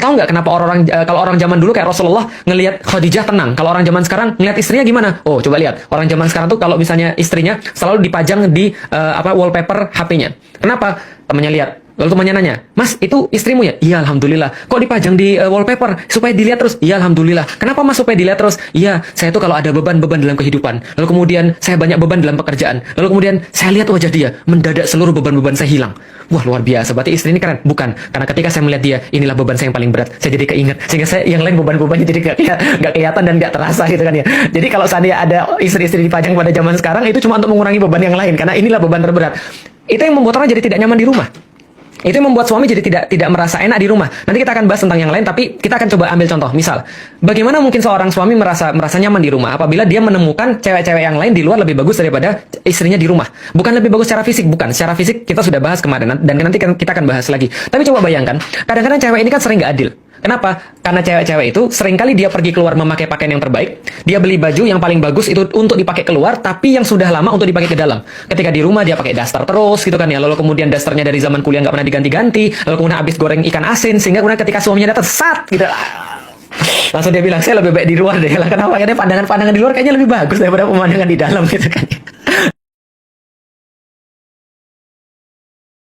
tahu nggak kenapa kalau orang zaman dulu kayak Rasulullah ngelihat Khadijah tenang, kalau orang zaman sekarang ngelihat istrinya gimana? Oh, coba lihat. Orang zaman sekarang tuh kalau misalnya istrinya selalu dipajang di wallpaper HP-nya. Kenapa? Temannya lihat. Lalu temannya nanya, "Mas, itu istrimu ya?" "Iya, alhamdulillah." "Kok dipajang di wallpaper?" "Supaya dilihat terus." "Iya, alhamdulillah." "Kenapa Mas supaya dilihat terus?" "Iya, saya tuh kalau ada beban-beban dalam kehidupan, lalu kemudian saya banyak beban dalam pekerjaan, lalu kemudian saya lihat wajah dia, mendadak seluruh beban-beban saya hilang." Wah, luar biasa. Berarti istri ini keren. Bukan, karena ketika saya melihat dia, inilah beban saya yang paling berat. Saya jadi keinget, sehingga saya yang lain beban-bebannya jadi gak kelihatan dan gak terasa gitu kan ya. Jadi kalau seandainya ada istri-istri dipajang pada zaman sekarang, itu cuma untuk mengurangi beban yang lain, karena inilah beban terberat. Itu yang membuat orang jadi tidak nyaman di rumah. Itu yang membuat suami jadi tidak merasa enak di rumah. Nanti kita akan bahas tentang yang lain, tapi kita akan coba ambil contoh. Misal, bagaimana mungkin seorang suami merasa nyaman di rumah apabila dia menemukan cewek-cewek yang lain di luar lebih bagus daripada istrinya di rumah. Bukan lebih bagus secara fisik, bukan. Secara fisik kita sudah bahas kemarin, dan nanti kita akan bahas lagi. Tapi coba bayangkan, kadang-kadang cewek ini kan sering gak adil. Kenapa? Karena cewek-cewek itu seringkali dia pergi keluar memakai pakaian yang terbaik, dia beli baju yang paling bagus itu untuk dipakai keluar, tapi yang sudah lama untuk dipakai ke dalam. Ketika di rumah dia pakai daster terus gitu kan ya, lalu kemudian dasternya dari zaman kuliah nggak pernah diganti-ganti, lalu kemudian habis goreng ikan asin, sehingga kemudian ketika suaminya datang, sat gitu, langsung dia bilang, "Saya lebih baik di luar deh." Lah, kenapa? Karena pandangan-pandangan di luar kayaknya lebih bagus daripada pemandangan di dalam gitu kan.